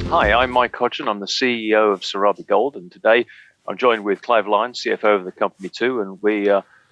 Hi, I'm Mike Hodgson. I'm the CEO of Serabi Gold, and today I'm joined with Clive Lyons, CFO of the company too, and we'd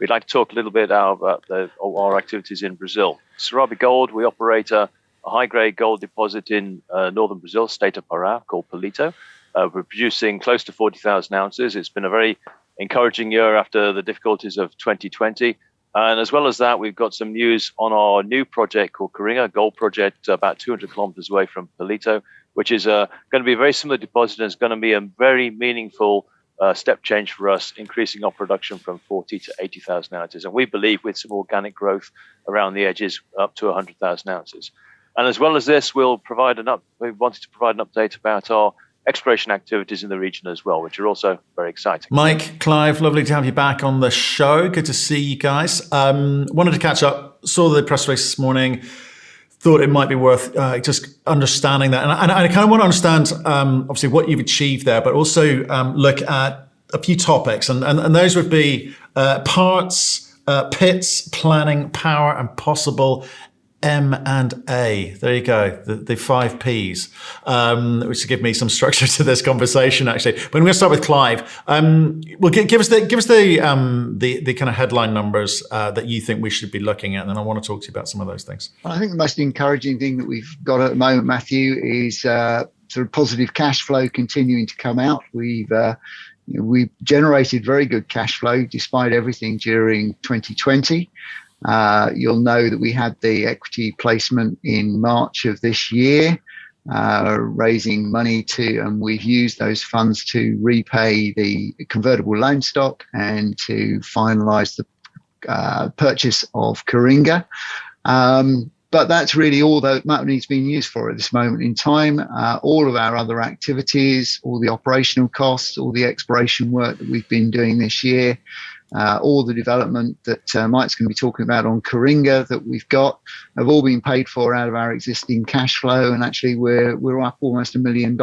like to talk a little bit about our activities in Brazil. Serabi Gold, we operate a high-grade gold deposit in northern Brazil, state of Pará, called Palito. We're producing close to 40,000 ounces. It's been a very encouraging year after the difficulties of 2020. And as well as that, we've got some news on our new project called Coringa, a gold project about 200 kilometers away from Palito, which is going to be a very similar deposit and is going to be a very meaningful step change for us, increasing our production from 40 to 80,000 ounces. And we believe with some organic growth around the edges up to 100,000 ounces. And as well as this, we wanted to provide an update about our exploration activities in the region as well, which are also very exciting. Mike, Clive, lovely to have you back on the show. Good to see you guys. Wanted to catch up, saw the press release this morning, thought it might be worth just understanding that. And I kind of want to understand, obviously, what you've achieved there, but also look at a few topics. And those would be parts, pits, planning, power, and possible M&A. There you go, the 5 Ps, which will give me some structure to this conversation, actually. But I'm going to start with Clive. Well, give us the kind of headline numbers that you think we should be looking at, and then I want to talk to you about some of those things. I think the most encouraging thing that we've got at the moment, Matthew, is sort of positive cash flow continuing to come out. We've generated very good cash flow despite everything during 2020. You'll know that we had the equity placement in March of this year, raising money and we've used those funds to repay the convertible loan stock and to finalize the purchase of Coringa. But that's really all that money's being used for at this moment in time. All of our other activities, all the operational costs, all the exploration work that we've been doing this year, all the development that Mike's going to be talking about on Coringa that we've got have all been paid for out of our existing cash flow. And actually, we're up almost $1 million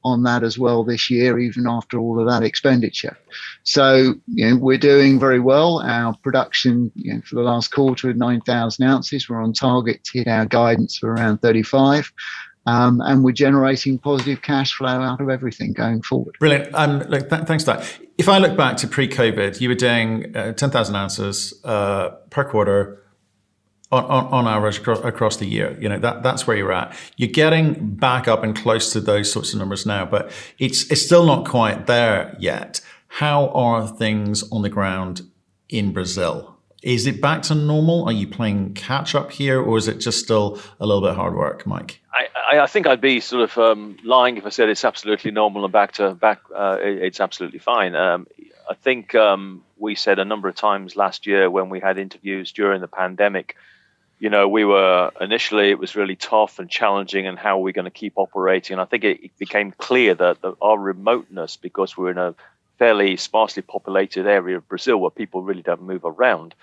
on that as well this year, even after all of that expenditure. So, we're doing very well. Our production, for the last quarter of 9,000 ounces, we're on target to hit our guidance for around 35. And we're generating positive cash flow out of everything going forward. Brilliant. Thanks for that. If I look back to pre-COVID, you were doing 10,000 ounces per quarter on average across the year. That's where you're at. You're getting back up and close to those sorts of numbers now, but it's still not quite there yet. How are things on the ground in Brazil? Is it back to normal? Are you playing catch up here, or is it just still a little bit hard work, Mike? I think I'd be sort of lying if I said it's absolutely normal and back. It's absolutely fine. I think we said a number of times last year when we had interviews during the pandemic, we were initially, it was really tough and challenging, and how are we going to keep operating? And I think it became clear that our remoteness, because we're in a fairly sparsely populated area of Brazil where people really don't move around,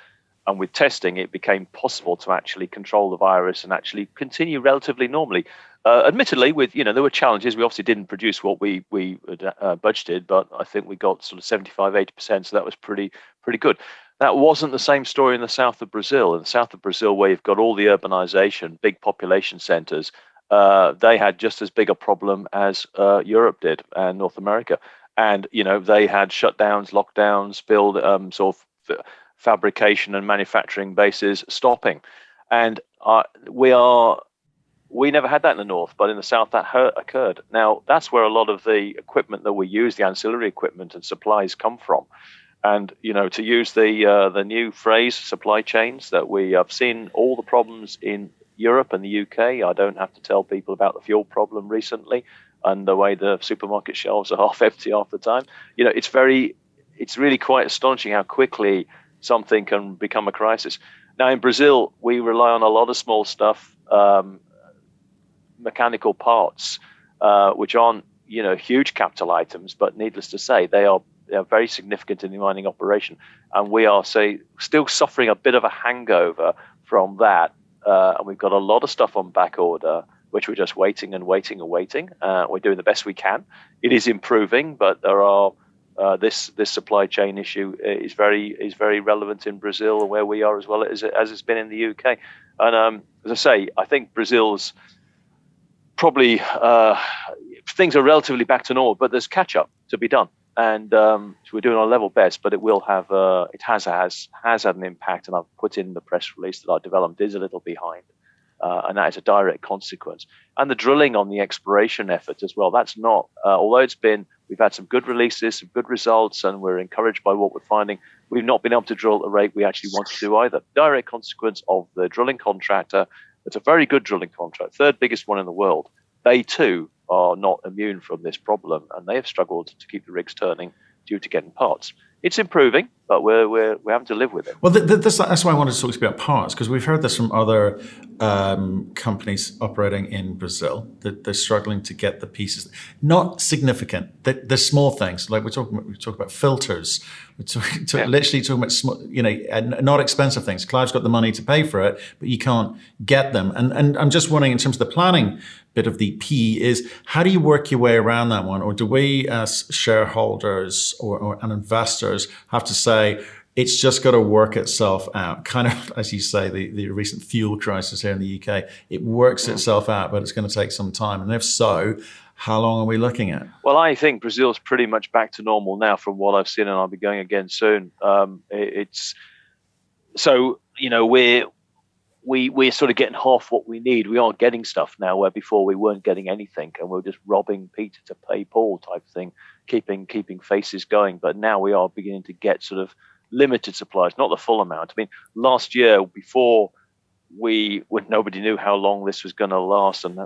and with testing, it became possible to actually control the virus and actually continue relatively normally. Admittedly, there were challenges. We obviously didn't produce what we budgeted, but I think we got sort of 75-80%, so that was pretty good. That wasn't the same story in the south of Brazil. In the south of Brazil, where you've got all the urbanization, big population centers, they had just as big a problem as Europe did and North America. And they had shutdowns, lockdowns, sort of fabrication and manufacturing bases stopping, and we never had that in the north, but in the south that occurred. Now that's where a lot of the equipment that we use, the ancillary equipment and supplies, come from. And to use the new phrase, supply chains, that we have seen all the problems in Europe and the UK. I don't have to tell people about the fuel problem recently and the way the supermarket shelves are half empty half the time. It's really quite astonishing how quickly something can become a crisis. Now in Brazil, we rely on a lot of small stuff, mechanical parts, which aren't huge capital items, but needless to say, they are very significant in the mining operation, and we are still suffering a bit of a hangover from that. And we've got a lot of stuff on back order, which we're just waiting. We're doing the best we can. It is improving, but there are this supply chain issue is very relevant in Brazil and where we are, as well as it's been in the UK. And as I say, I think Brazil's probably things are relatively back to normal, but there's catch up to be done. And so we're doing our level best, but it will have it has had an impact. And I've put in the press release that our development is a little behind, and that is a direct consequence. And the drilling on the exploration effort as well. That's not although we've had some good releases, some good results, and we're encouraged by what we're finding. We've not been able to drill at the rate we actually want to do either. Direct consequence of the drilling contractor. It's a very good drilling contract, third biggest one in the world. They too are not immune from this problem, and they have struggled to keep the rigs turning due to getting parts. It's improving, but we're having to live with it. Well, that's why I wanted to talk about parts, because we've heard this from other companies operating in Brazil, that they're struggling to get the pieces. Not significant. They're small things. Like we talk about filters. Literally talking about small, not expensive things. Clive's got the money to pay for it, but you can't get them. And I'm just wondering, in terms of the planning bit of the P, is how do you work your way around that one? Or do we as shareholders and investors have to say, it's just got to work itself out? Kind of, as you say, the recent fuel crisis here in the UK, it works itself out, but it's going to take some time. And if so, how long are we looking at? Well, I think Brazil's pretty much back to normal now from what I've seen, and I'll be going again soon. We're sort of getting half what we need. We are getting stuff now where before we weren't getting anything, and we were just robbing Peter to pay Paul type thing, keeping faces going. But now we are beginning to get sort of limited supplies, not the full amount. I mean, last year, before when nobody knew how long this was going to last, and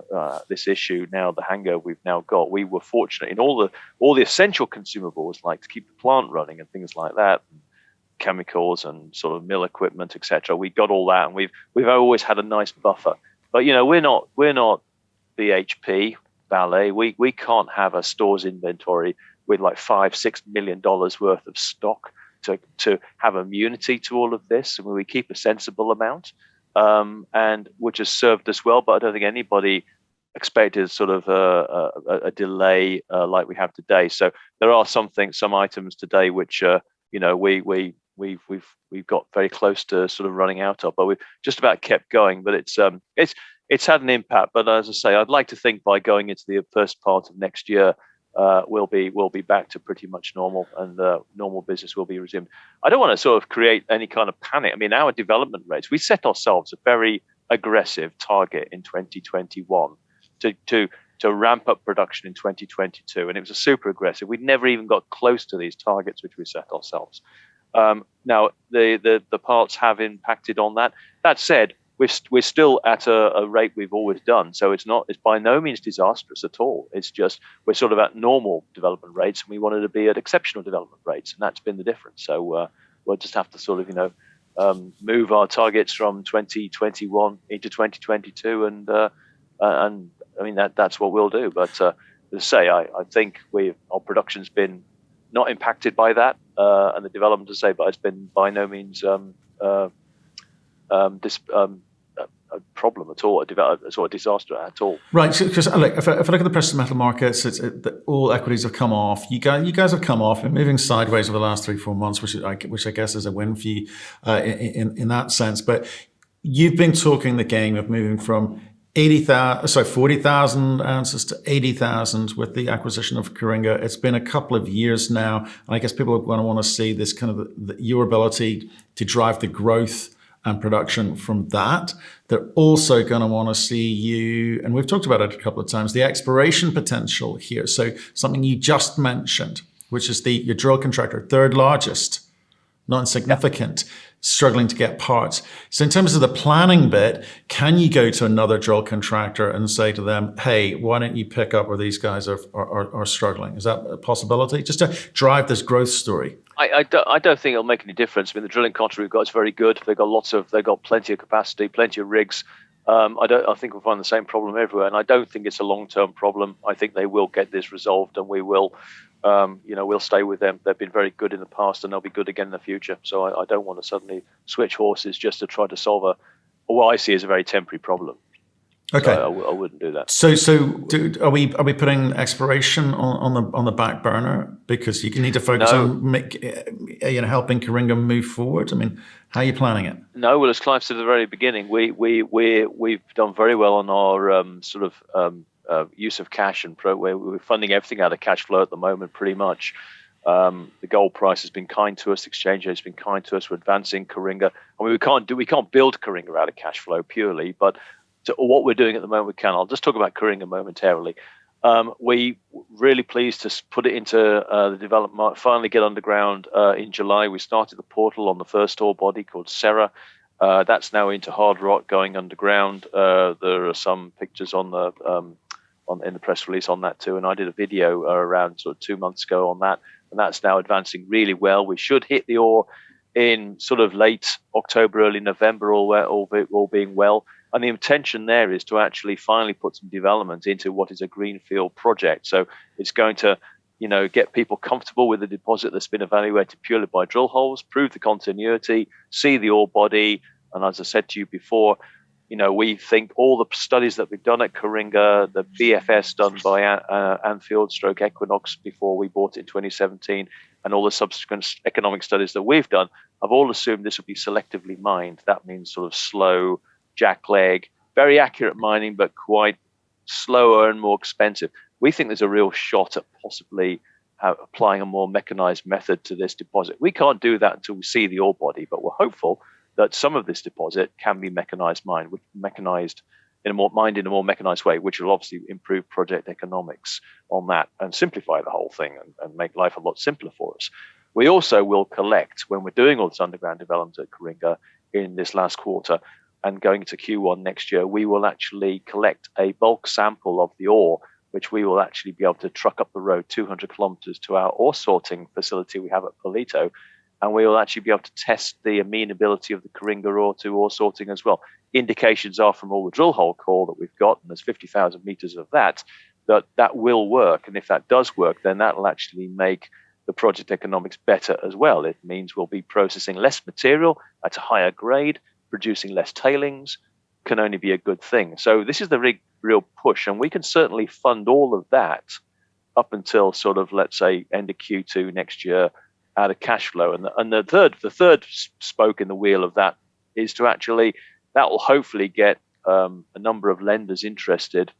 this issue now, the hangover we've now got, we were fortunate in all the essential consumables, like to keep the plant running and things like that, chemicals and sort of mill equipment, etc. We got all that, and we've always had a nice buffer. But we're not BHP, Ballet. We can't have a store's inventory with like $5-6 million worth of stock to have immunity to all of this. I mean, we keep a sensible amount, and which has served us well. But I don't think anybody expected sort of a delay like we have today. So there are some items today which we've got very close to sort of running out of, but we've just about kept going. But it's had an impact. But as I say, I'd like to think by going into the first part of next year, we'll be back to pretty much normal, and normal business will be resumed. I don't want to sort of create any kind of panic. I mean, our development rates, we set ourselves a very aggressive target in 2021 to ramp up production in 2022, and it was a super aggressive. We'd never even got close to these targets which we set ourselves. Now the parts have impacted on that. That said, we're still at a rate we've always done, so it's by no means disastrous at all. It's just we're sort of at normal development rates, and we wanted to be at exceptional development rates, and that's been the difference. So we'll just have to sort of move our targets from 2021 into 2022, and I mean that's what we'll do. But as I say, I think our production's been not impacted by that, and the development, to say, but it's been by no means a problem at all, a sort of disaster at all. Right, because if I look at the precious metal markets, all equities have come off. You guys have come off and moving sideways over the last 3-4 months, which I guess is a win for you in that sense. But you've been talking the game of moving from 40,000 ounces to 80,000 with the acquisition of Coringa. It's been a couple of years now, and I guess people are going to want to see this kind of your ability to drive the growth and production from that. They're also going to want to see you, and we've talked about it a couple of times, the exploration potential here. So something you just mentioned, which is your drill contractor, third largest, not insignificant, struggling to get parts. So in terms of the planning bit, can you go to another drill contractor and say to them, hey, why don't you pick up where these guys are struggling? Is that a possibility? Just to drive this growth story. I don't think it'll make any difference. I mean, the drilling contract we've got is very good. They've got plenty of capacity, plenty of rigs. I think we'll find the same problem everywhere, and I don't think it's a long-term problem. I think they will get this resolved, and we will, we'll stay with them. They've been very good in the past, and they'll be good again in the future. So I don't want to suddenly switch horses just to try to solve what I see as a very temporary problem. Okay, so I wouldn't do that. So are we putting exploration on the back burner because you need to focus on helping Coringa move forward? I mean, how are you planning it? No, well, as Clive said at the very beginning, we've done very well on our use of cash, and we're funding everything out of cash flow at the moment, pretty much. The gold price has been kind to us. The exchange rate has been kind to us. We're advancing Coringa. I mean, we can't build Coringa out of cash flow purely, but what we're doing at the moment, we can. I'll just talk about Coringa momentarily. We really pleased to put it into the development, finally get underground in July. We started the portal on the first ore body called Sera. That's now into hard rock going underground. There are some pictures on the in the press release on that too, and I did a video around sort of 2 months ago on that, and that's now advancing really well. We should hit the ore in sort of late October, early November, all being well. And the intention there is to actually finally put some development into what is a greenfield project. So it's going to, get people comfortable with the deposit that's been evaluated purely by drill holes, prove the continuity, see the ore body. And as I said to you before, we think all the studies that we've done at Coringa, the BFS done by Anfield / Equinox before we bought it in 2017, and all the subsequent economic studies that we've done, have all assumed this will be selectively mined. That means sort of slow, jackleg, very accurate mining, but quite slower and more expensive. We think there's a real shot at possibly applying a more mechanized method to this deposit. We can't do that until we see the ore body, but we're hopeful that some of this deposit can be mined in a more mechanized way, which will obviously improve project economics on that and simplify the whole thing and make life a lot simpler for us. We also will collect, when we're doing all this underground development at Coringa in this last quarter, and going to Q1 next year, we will actually collect a bulk sample of the ore, which we will actually be able to truck up the road 200 kilometers to our ore sorting facility we have at Palito, and we will actually be able to test the amenability of the Coringa ore to ore sorting as well. Indications are from all the drill hole core that we've got, and there's 50,000 meters of that will work. And if that does work, then that will actually make the project economics better as well. It means we'll be processing less material at a higher grade, producing less tailings, can only be a good thing. So this is the real push, and we can certainly fund all of that up until sort of, let's say, end of Q2 next year out of cash flow. And the third spoke in the wheel of that is to actually, that will hopefully get a number of lenders interested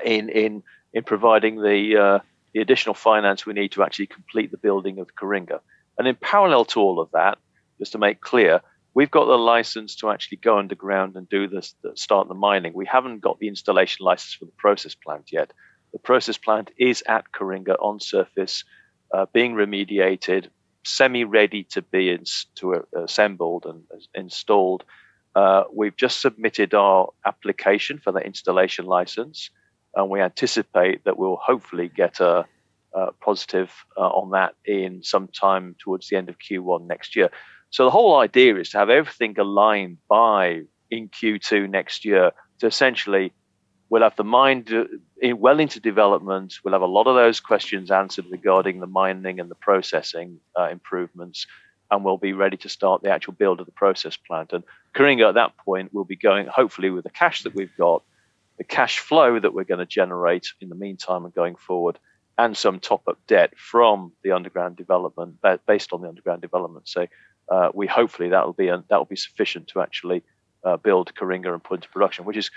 in providing the additional finance we need to actually complete the building of Coringa. And in parallel to all of that, just to make clear, we've got the license to actually go underground and do this, start the mining. We haven't got the installation license for the process plant yet. The process plant is at Coringa on surface, being remediated, semi-ready to be assembled and installed. We've just submitted our application for the installation license, and we anticipate that we'll hopefully get a positive on that in some time towards the end of Q1 next year. So the whole idea is to have everything aligned in Q2 next year to essentially, we'll have the mine well into development. We'll have a lot of those questions answered regarding the mining and the processing improvements, and we'll be ready to start the actual build of the process plant. And Coringa at that point will be going, hopefully with the cash that we've got, the cash flow that we're going to generate in the meantime and going forward, and some top-up debt from the underground development, based on the underground development. So we hopefully that will be sufficient to actually build Coringa and put into production, which is,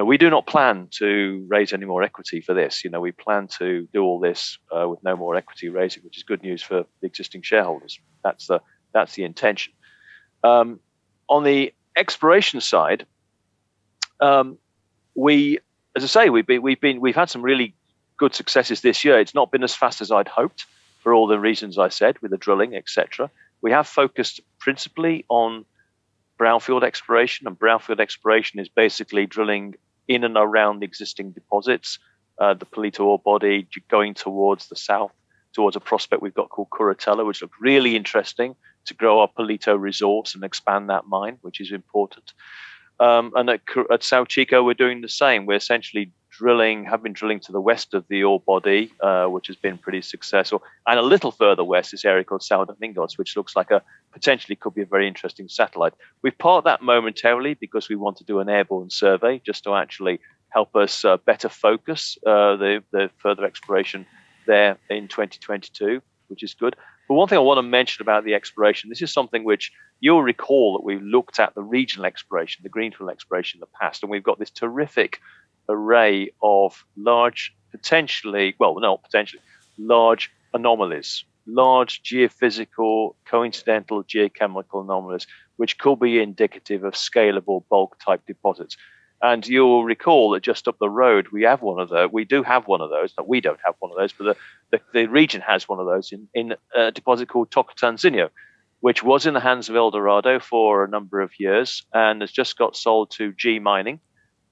we do not plan to raise any more equity for this. We plan to do all this with no more equity raising, which is good news for the existing shareholders. That's the intention. On the exploration side, we've had some really good successes this year. It's not been as fast as I'd hoped for all the reasons I said with the drilling, etc. We have focused principally on brownfield exploration, and brownfield exploration is basically drilling in and around the existing deposits, the Palito ore body, going towards the south, towards a prospect we've got called Curatella, which looked really interesting to grow our Palito resource and expand that mine, which is important. And at Sao Chico, we're doing the same. We're essentially have been drilling to the west of the ore body, which has been pretty successful. And a little further west, this area called Sao Domingos, which looks like potentially could be a very interesting satellite. We've parked that momentarily because we want to do an airborne survey just to actually help us better focus the further exploration there in 2022, which is good. But one thing I want to mention about the exploration, this is something which you'll recall that we looked at the regional exploration, the greenfield exploration in the past, and we've got this terrific array of large, large anomalies, large geophysical, coincidental geochemical anomalies, which could be indicative of scalable bulk type deposits. And you'll recall that just up the road, we have one of those. We do have one of those. No, we don't have one of those, but the region has one of those in a deposit called Tocantinzinho, which was in the hands of Eldorado for a number of years and has just got sold to G Mining,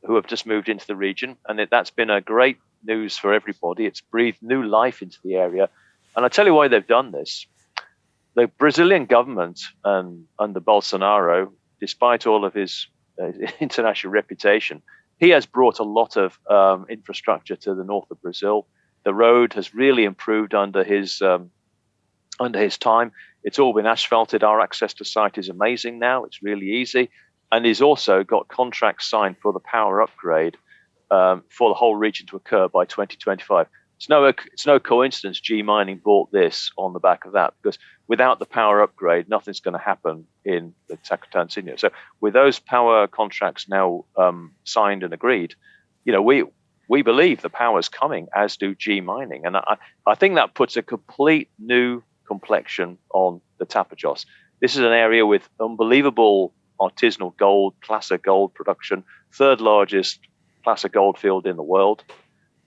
who have just moved into the region. And that's been a great news for everybody. It's breathed new life into the area. And I'll tell you why they've done this. The Brazilian government under Bolsonaro, despite all of his international reputation, he has brought a lot of infrastructure to the north of Brazil. The road has really improved under his time. It's all been asphalted. Our access to site is amazing now. It's really easy. And he's also got contracts signed for the power upgrade for the whole region to occur by 2025. It's no coincidence G Mining bought this on the back of that, because without the power upgrade, nothing's going to happen in the Tocantinzinho. So with those power contracts now signed and agreed, we believe the power's coming, as do G Mining. And I think that puts a complete new complexion on the Tapajós. This is an area with unbelievable artisanal gold, placer gold production, third largest placer gold field in the world,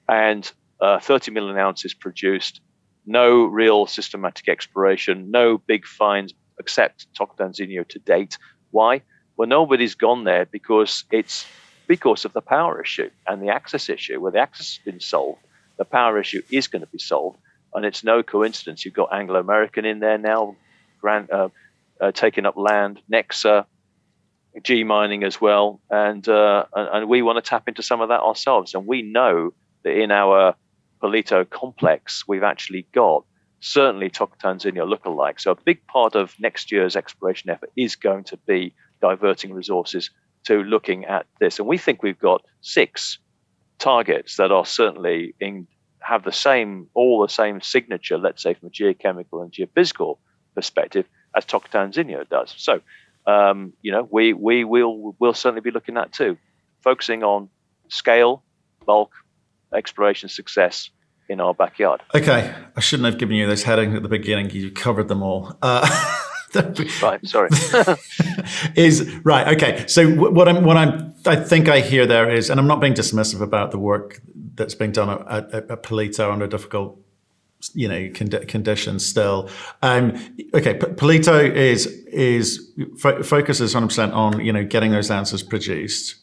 and 30 million ounces produced, no real systematic exploration, no big finds except Tocantinzinho to date. Why? Well, nobody's gone there because it's because of the power issue and the access issue. Where the access has been solved, the power issue is going to be solved. And it's no coincidence you've got Anglo American in there now, taking up land, Nexa, G Mining as well, and we want to tap into some of that ourselves. And we know that in our Palito complex, we've actually got certainly Tocantinzinho lookalike. So a big part of next year's exploration effort is going to be diverting resources to looking at this. And we think we've got 6 targets that are certainly have all the same signature, let's say from a geochemical and geophysical perspective, as Tocantinzinho does. So, we'll certainly be looking at too, focusing on scale, bulk, exploration success in our backyard. Okay, I shouldn't have given you those headings at the beginning. You covered them all. Right, sorry. Okay. So what I think I hear there is, and I'm not being dismissive about the work that's being done at Palito under difficult, conditions still. Palito focuses 100% on getting those answers produced,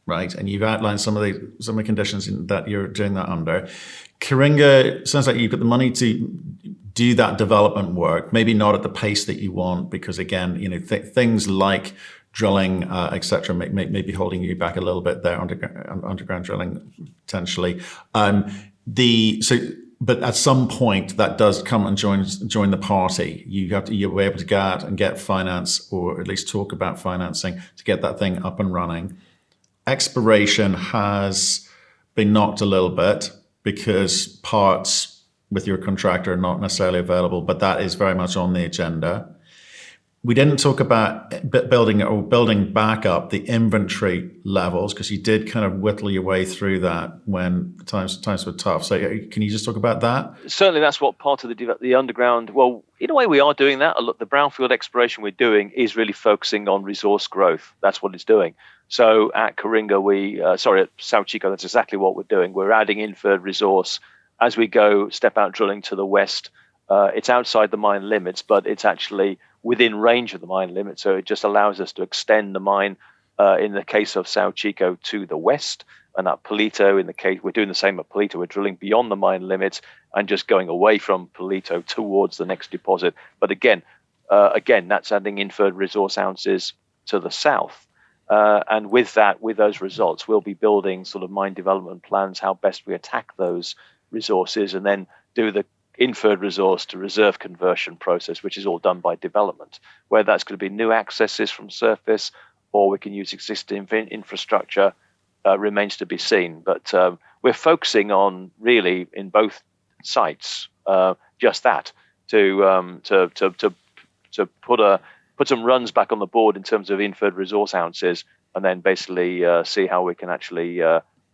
right? And you've outlined some of the conditions that you're doing that under. Coringa, sounds like you've got the money to do that development work, maybe not at the pace that you want, because again, things like drilling, etc., may be holding you back a little bit there, underground drilling potentially. But at some point, that does come and join the party. You'll be able to go out and get finance, or at least talk about financing to get that thing up and running. Exploration has been knocked a little bit because parts with your contractor are not necessarily available, but that is very much on the agenda. We didn't talk about building back up the inventory levels, because you did kind of whittle your way through that when times were tough. So can you just talk about that? Certainly, that's what part of the underground. Well, in a way, we are doing that. Look, the brownfield exploration we're doing is really focusing on resource growth. That's what it's doing. So at Coringa, at Sao Chico, that's exactly what we're doing. We're adding inferred resource as we go step out drilling to the west. It's outside the mine limits, but it's actually within range of the mine limit. So it just allows us to extend the mine, in the case of Sao Chico, to the west. And at Palito, in the case, we're doing the same at Palito. We're drilling beyond the mine limits and just going away from Palito towards the next deposit. But again, that's adding inferred resource ounces to the south. And with those results, we'll be building sort of mine development plans, how best we attack those resources, and then do the inferred resource to reserve conversion process, which is all done by development. Whether that's going to be new accesses from surface or we can use existing infrastructure remains to be seen. But we're focusing on really in both sites just that to put some runs back on the board in terms of inferred resource ounces, and then basically see how we can actually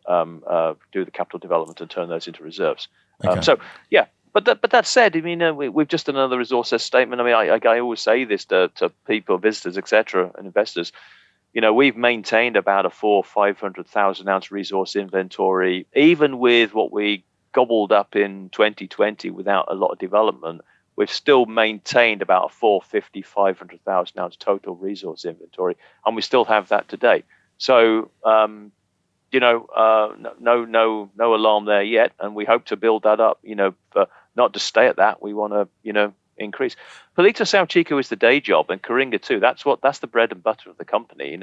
do the capital development and turn those into reserves. Okay. So yeah. But that said, I mean, we've just done another resources statement. I mean, I always say this to people, visitors, etc., and investors. We've maintained about a 500,000 ounce resource inventory, even with what we gobbled up in 2020 without a lot of development. We've still maintained about a 500,000 ounce total resource inventory, and we still have that today. So, no alarm there yet, and we hope to build that up. But not to stay at that. We want to, increase. Palito Sao Chico is the day job, and Coringa too. That's the bread and butter of the company.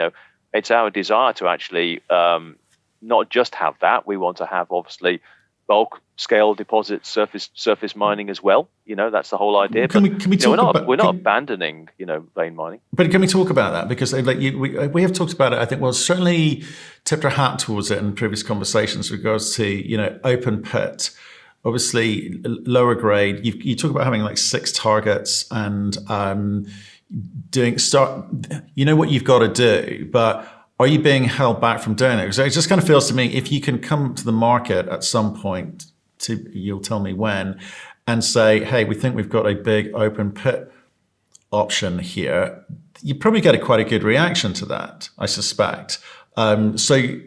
It's our desire to actually not just have that. We want to have obviously bulk scale deposits, surface mining as well. That's the whole idea. Can we talk we're not abandoning vein mining. But can we talk about that? Because we have talked about it. I think certainly tipped our hat towards it in previous conversations with regards to open pit. Obviously, lower grade. You talk about having like 6 targets and what you've got to do, but are you being held back from doing it? Because it just kind of feels to me, if you can come to the market at some point, you'll tell me when, and say, hey, we think we've got a big open pit option here, you probably get quite a good reaction to that, I suspect. So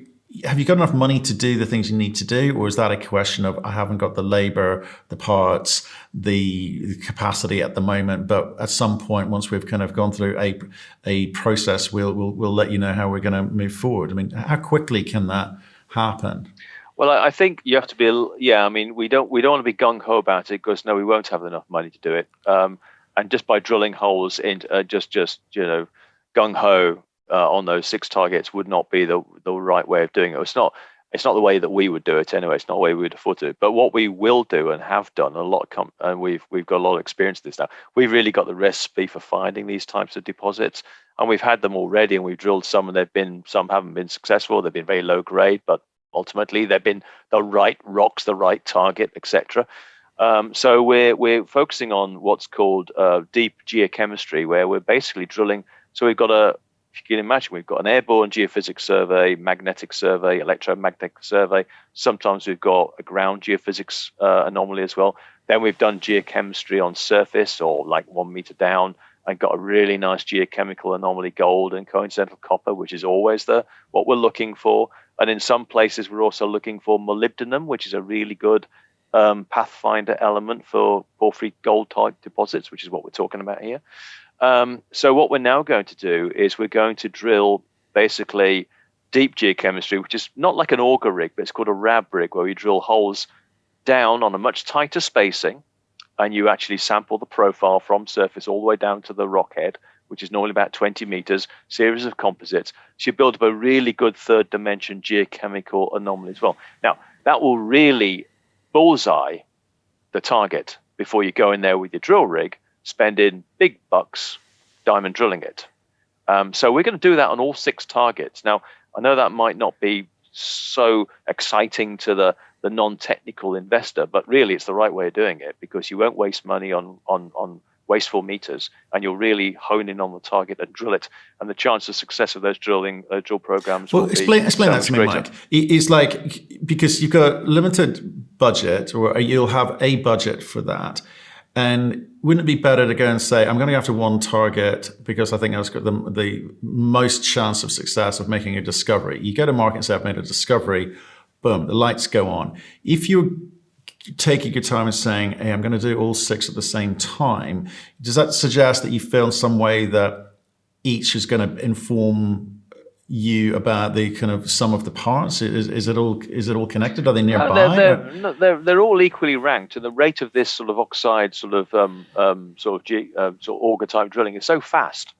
have you got enough money to do the things you need to do, or is that a question of I haven't got the labor, the parts, the capacity at the moment, but at some point, once we've kind of gone through a process, we'll let you know how we're going to move forward? I mean, how quickly can that happen? Well, I think you have to be. I mean, we don't want to be gung ho about it, because no, we won't have enough money to do it. And just by drilling holes in just gung ho. On those 6 targets would not be the right way of doing it. It's not the way that we would do it anyway. It's not the way we would afford to do it. But what we will do and have done and we've got a lot of experience with this now. We've really got the recipe for finding these types of deposits, and we've had them already, and we've drilled some, and some haven't been successful. They've been very low grade, but ultimately they've been the right rocks, the right target, etc. So we're focusing on what's called deep geochemistry, where we're basically drilling. So we've got if you can imagine, we've got an airborne geophysics survey, magnetic survey, electromagnetic survey. Sometimes we've got a ground geophysics anomaly as well. Then we've done geochemistry on surface, or like 1 meter down, and got a really nice geochemical anomaly, gold and coincidental copper, which is always what we're looking for. And in some places, we're also looking for molybdenum, which is a really good pathfinder element for porphyry gold type deposits, which is what we're talking about here. So what we're now going to do is we're going to drill basically deep geochemistry, which is not like an auger rig, but it's called a RAB rig, where we drill holes down on a much tighter spacing, and you actually sample the profile from surface all the way down to the rock head, which is normally about 20 meters, series of composites. So you build up a really good 3rd dimension geochemical anomaly as well. Now, that will really bullseye the target before you go in there with your drill rig, spending big bucks diamond drilling it. So we're going to do that on all 6 targets. Now, I know that might not be so exciting to the non-technical investor, but really it's the right way of doing it, because you won't waste money on wasteful meters, and you'll really hone in on the target and drill it. And the chance of success of those drill programs will explain be that to me, greater. Mike. It's like, because you've got limited budget, or you'll have a budget for that. And wouldn't it be better to go and say, I'm going to go after 1 target because I think that's got the most chance of success of making a discovery? You go to market and say, I've made a discovery, boom, the lights go on. If you're taking your time and saying, hey, I'm going to do all 6 at the same time, does that suggest that you feel in some way that each is going to inform you about the kind of sum of the parts? Is it all connected? Are they nearby? They're all equally ranked, and the rate of this sort of oxide sort of auger type drilling is so fast.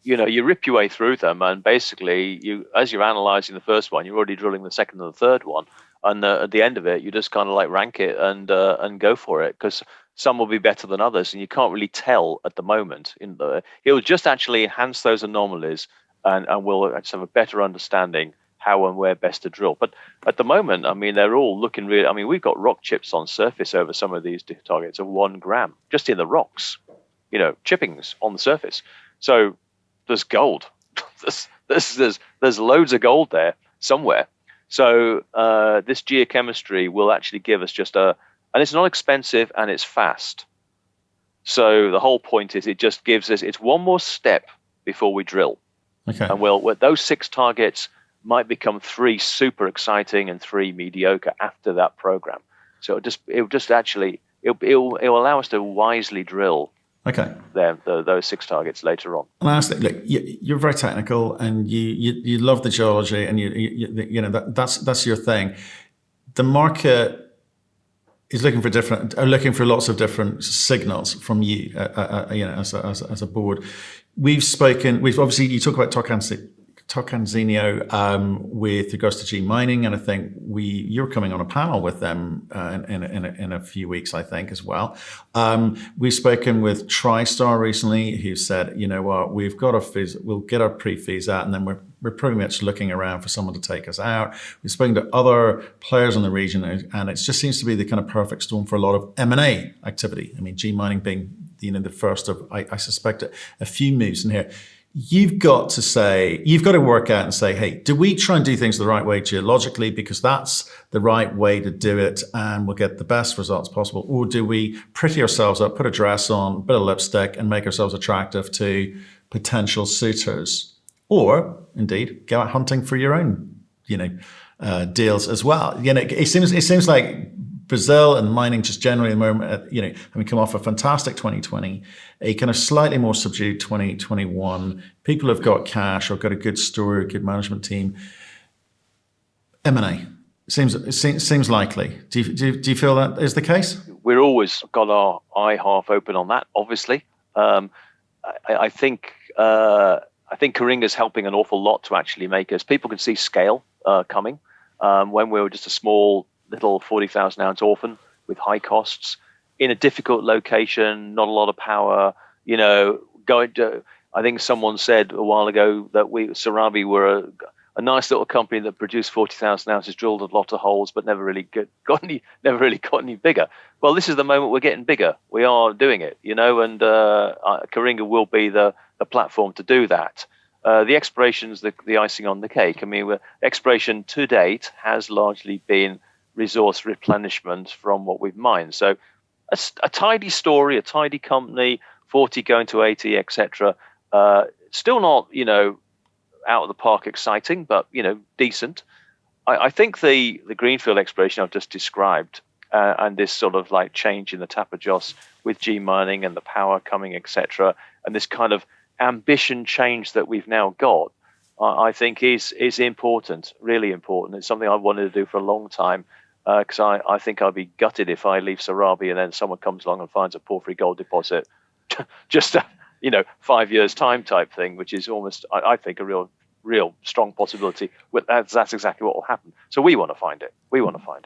You rip your way through them, and basically as you're analyzing the first one, you're already drilling the second and the third one, and at the end of it, you just kind of like rank it and go for it, because some will be better than others, and you can't really tell at the moment. It will just actually enhance those anomalies. And we'll have a better understanding how and where best to drill. But at the moment, I mean, they're all looking really. I mean, we've got rock chips on surface over some of these targets of 1 gram, just in the rocks, chippings on the surface. So there's gold. there's loads of gold there somewhere. So this geochemistry will actually give us and it's not expensive and it's fast. So the whole point is it just gives us, it's one more step before we drill. Okay. And those 6 targets might become 3 super exciting and 3 mediocre after that program. So it'll allow us to wisely drill. Okay. Those 6 targets later on. And lastly, look, you're very technical, and you love the geology, and you know that's your thing. The market is looking for lots of different signals from you, you know, as a board. We've obviously, you talk about Tocantinzinho with regards to G mining, and I think you're coming on a panel with them in a few weeks, I think, as well. We've spoken with TriStar recently, who said, you know what, we'll get our pre-fees out, and then we're pretty much looking around for someone to take us out. We've spoken to other players in the region, and it just seems to be the kind of perfect storm for a lot of M&A activity. I mean, G mining being, you know, the first of, I suspect, a few moves in here. You've got to work out and say, hey, do we try and do things the right way geologically because that's the right way to do it and we'll get the best results possible? Or do we pretty ourselves up, put a dress on, a bit of lipstick, and make ourselves attractive to potential suitors? Or indeed, go out hunting for your own, you know, deals as well. You know, it seems like Brazil and mining just generally at the moment, you know, having come off a fantastic 2020, a kind of slightly more subdued 2021. People have got cash or got a good story, a good management team. M&A seems likely. Do you feel that is the case? We're always got our eye half open on that. Obviously, I think Coringa is helping an awful lot to actually make us. People can see scale coming. When we were just a small little 40,000 ounce orphan with high costs in a difficult location, not a lot of power, you know, I think someone said a while ago that Serabi were a nice little company that produced 40,000 ounces, drilled a lot of holes, but never really got any bigger. Well, this is the moment we're getting bigger. We are doing it, you know, and Coringa will be the platform to do that. The exploration's the icing on the cake. I mean, exploration to date has largely been resource replenishment from what we've mined. So a tidy story, a tidy company, 40 going to 80, etc. Still not, you know, out of the park exciting, but, you know, decent. I think the greenfield exploration I've just described and this sort of like change in the Tapajos with G mining and the power coming, etc., and this kind of ambition change that we've now got, I think is important, really important. It's something I've wanted to do for a long time. Because I think I'd be gutted if I leave Serabi and then someone comes along and finds a porphyry gold deposit, just 5 years time type thing, which is almost I think a real strong possibility. That's exactly what will happen. So we want to find it.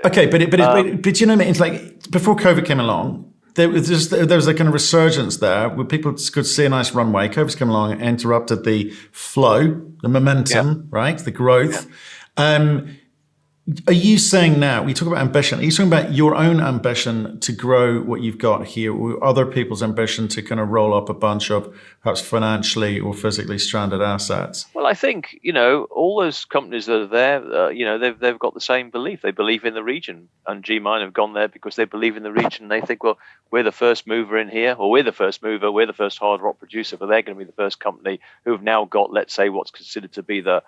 Okay, but you know what I mean? It's like before COVID came along, there was a kind of resurgence there where people could see a nice runway. COVID's come along and interrupted the flow, the momentum, right? The growth. Yeah. Are you saying now, we talk about ambition, are you talking about your own ambition to grow what you've got here, or other people's ambition to kind of roll up a bunch of perhaps financially or physically stranded assets? Well, I think, you know, all those companies that are there, you know, they've got the same belief. They believe in the region, and G-Mine have gone there because they believe in the region. They think, well, we're the first mover in here, or we're the first mover, we're the first hard rock producer, but they're going to be the first company who've now got, let's say, what's considered to be the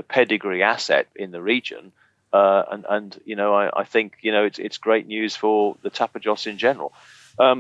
pedigree asset in the region, and you know, I think, you know, it's great news for the Tapajos in general. I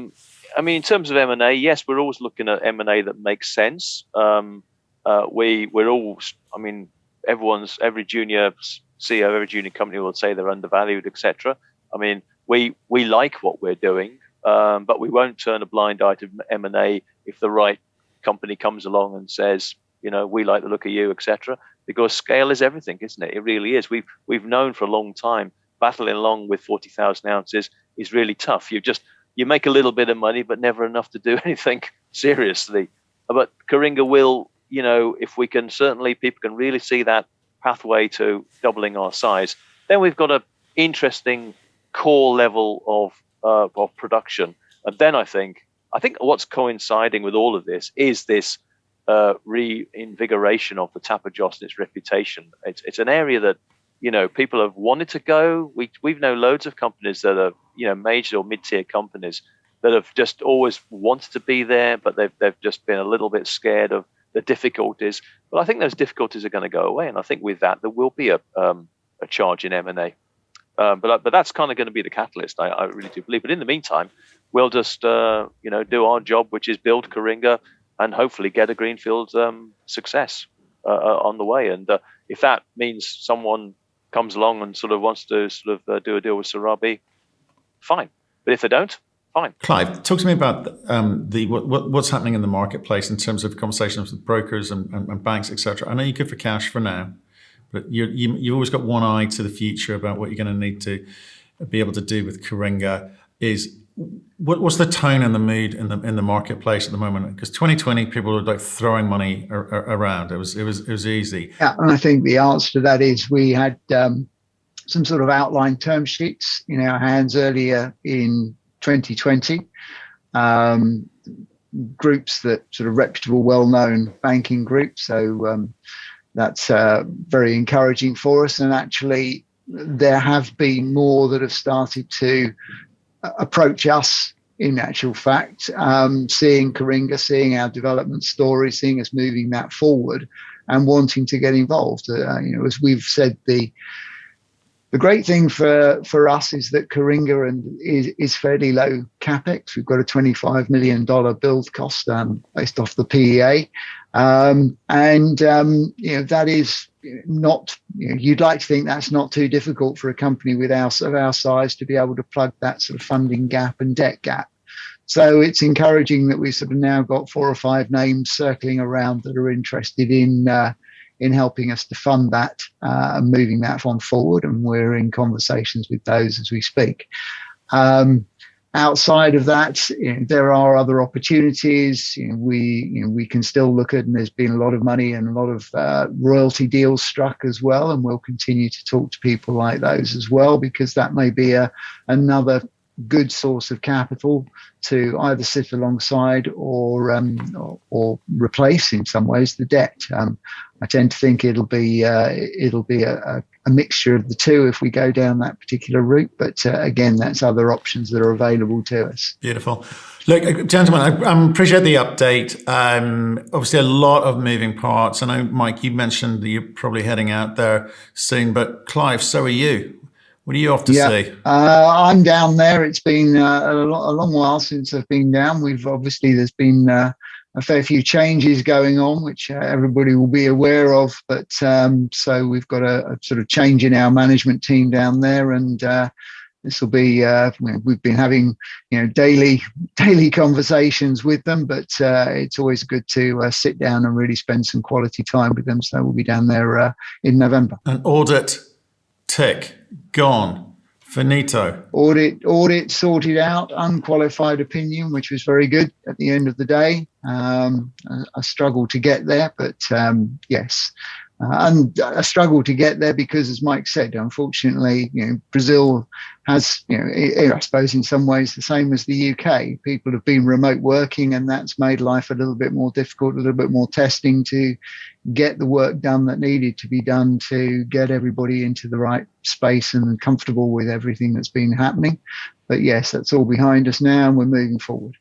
mean, in terms of M&A, yes, we're always looking at M&A that makes sense. We're all, I mean, every junior CEO, every junior company will say they're undervalued, etc. I mean, we like what we're doing, but we won't turn a blind eye to M&A if the right company comes along and says, you know, we like the look of you, etc. Because scale is everything, isn't it? It really is. We've known for a long time battling along with 40,000 ounces is really tough. You make a little bit of money, but never enough to do anything seriously. But Coringa will, you know, if we can, certainly people can really see that pathway to doubling our size, then we've got an interesting core level of production. And then I think what's coinciding with all of this is this reinvigoration of the Tapajos and its reputation. It's an area that, people have wanted to go. We've known loads of companies that are, major or mid-tier companies that have just always wanted to be there, but they've just been a little bit scared of the difficulties. But I think those difficulties are going to go away, and I think with that there will be a charge in M&A. But that's kind of going to be the catalyst. I really do believe. But in the meantime, we'll just do our job, which is build Coringa and hopefully get a greenfield success on the way. And if that means someone comes along and sort of wants to do a deal with Serabi, fine. But if they don't, fine. Clive, talk to me about what's happening in the marketplace in terms of conversations with brokers and banks, etc. I know you're good for cash for now, but you've always got one eye to the future about what you're going to need to be able to do with Coringa. What's the tone and the mood in the marketplace at the moment? Because 2020, people were like throwing money around. It was easy. Yeah, and I think the answer to that is we had some sort of outline term sheets in our hands earlier in 2020. Groups that sort of reputable, well-known banking groups. So that's very encouraging for us. And actually, there have been more that have started to approach us, in actual fact, seeing Coringa, seeing our development story, seeing us moving that forward and wanting to get involved. As we've said, the great thing for us is that Coringa is fairly low capex. We've got a $25 million build cost based off the PEA. That is not, you'd like to think that's not too difficult for a company with our size to be able to plug that sort of funding gap and debt gap. So it's encouraging that we've sort of now got 4 or 5 names circling around that are interested in helping us to fund that and moving that one forward. And we're in conversations with those as we speak. Outside of that, there are other opportunities. We can still look at, and there's been a lot of money and a lot of royalty deals struck as well, and we'll continue to talk to people like those as well, because that may be another good source of capital to either sit alongside or replace in some ways the debt. I tend to think it'll be a mixture of the two if we go down that particular route. But again, that's other options that are available to us. Beautiful. Look, gentlemen, I appreciate the update. Obviously, a lot of moving parts. I know, Mike, you mentioned that you're probably heading out there soon, but Clive, so are you. What are you off to see? I'm down there. It's been a long while since I've been down. There's been a fair few changes going on, which everybody will be aware of. But so we've got a sort of change in our management team down there, and this will be. We've been having daily conversations with them, but it's always good to sit down and really spend some quality time with them. So we'll be down there in November. An audit tick. Gone. Finito. Audit sorted out. Unqualified opinion, which was very good at the end of the day. I struggled to get there, but yes. And I struggled to get there because, as Mike said, unfortunately, Brazil has, I suppose in some ways the same as the UK. People have been remote working, and that's made life a little bit more difficult, a little bit more testing to get the work done that needed to be done to get everybody into the right space and comfortable with everything that's been happening. But yes, that's all behind us now, and we're moving forward.